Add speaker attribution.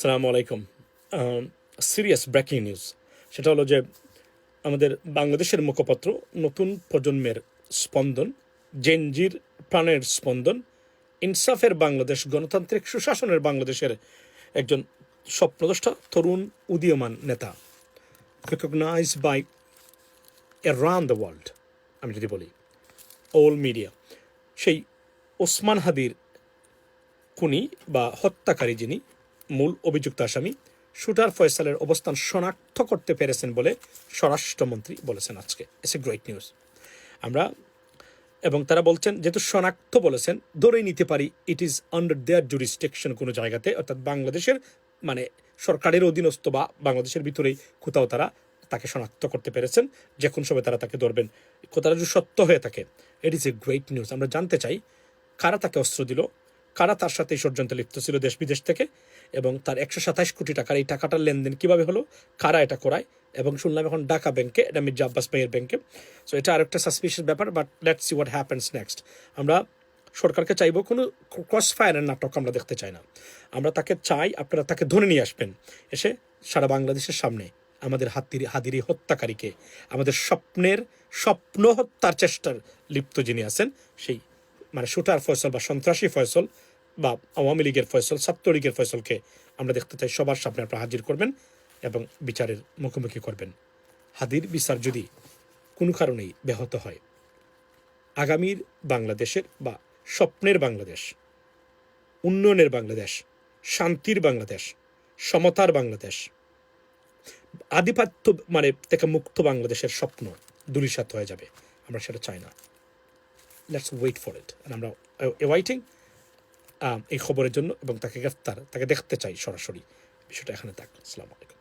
Speaker 1: আসসালামু আলাইকুম। Serious breaking news, সেটা হলো যে আমাদের বাংলাদেশের মুখপাত্র নতুন প্রজন্মের স্পন্দন, জেনজির প্রাণের স্পন্দন, ইনসাফের বাংলাদেশ, গণতান্ত্রিক সুশাসনের বাংলাদেশের একজন স্বপ্নদ্রষ্টা তরুণ উদীয়মান নেতা, recognized by around the world. আমি যদি বলি অল মিডিয়া, সেই ওসমান হাদির খুনি বা হত্যাকারী, যিনি মূল অভিযুক্ত আসামি, শুটার ফয়সালের অবস্থান শনাক্ত করতে পেরেছেন বলে স্বরাষ্ট্রমন্ত্রী বলেছেন আজকে। It's a great news. আমরা এবং তারা বলছেন, যেহেতু শনাক্ত বলেছেন, ধরেই নিতে পারি it is under their jurisdiction, কোনো জায়গাতে, অর্থাৎ বাংলাদেশের মানে সরকারের অধীনস্থ বা বাংলাদেশের ভিতরেই কোথাও তারা তাকে শনাক্ত করতে পেরেছেন। যে কোনো সময় তারা তাকে ধরবেন। কথাটা যদি সত্য হয়ে থাকে, it is a great news. আমরা জানতে চাই কারা তাকে অস্ত্র দিল, কারা তার সাথে এই ষড়যন্ত্রে লিপ্ত ছিল দেশ বিদেশ থেকে, এবং তার 127 কোটি টাকার এই টাকাটার লেনদেন কীভাবে হলো, কারা এটা করায়। এবং শুনলাম এখন ঢাকা ব্যাংকে, এটা মির্জা আব্বাস ভাইয়ের ব্যাংকে। সো এটা আরেকটা সাসপিশিয়াস ব্যাপার, but let's see what happens next. আমরা সরকারকে চাইবো কোনো ক্রস ফায়ারের নাটক আমরা দেখতে চাই না। আমরা তাকে চাই আপনারা তাকে ধরে নিয়ে আসবেন, এসে সারা বাংলাদেশের সামনে আমাদের হাদির এই হত্যাকারীকে, আমাদের স্বপ্ন হত্যার চেষ্টার লিপ্ত যিনি আছেন, সেই মানে শুটার ফয়সল বা সন্ত্রাসী ফয়সল বা আওয়ামী লীগের ফয়সল, ছাত্রলীগের ফয়সলকে আমরা দেখতে চাই সবার সামনে আপনারা হাজির করবেন এবং বিচারের মুখোমুখি করবেন। হাদির বিচার যদি কোনো কারণেই ব্যাহত হয়, আগামীর বাংলাদেশের বা স্বপ্নের বাংলাদেশ, উন্নয়নের বাংলাদেশ, শান্তির বাংলাদেশ, সমতার বাংলাদেশ, আধিপত্য মানে থেকে মুক্ত বাংলাদেশের স্বপ্ন ধূলিসাৎ হয়ে যাবে। আমরা সেটা চাই না। Let's wait for it. আমরা ওয়েটিং এই খবরের জন্য, এবং তাকে গ্রেফতার, তাকে দেখতে চাই সরাসরি। বিষয়টা এখানে থাক। আসসালামু আলাইকুম।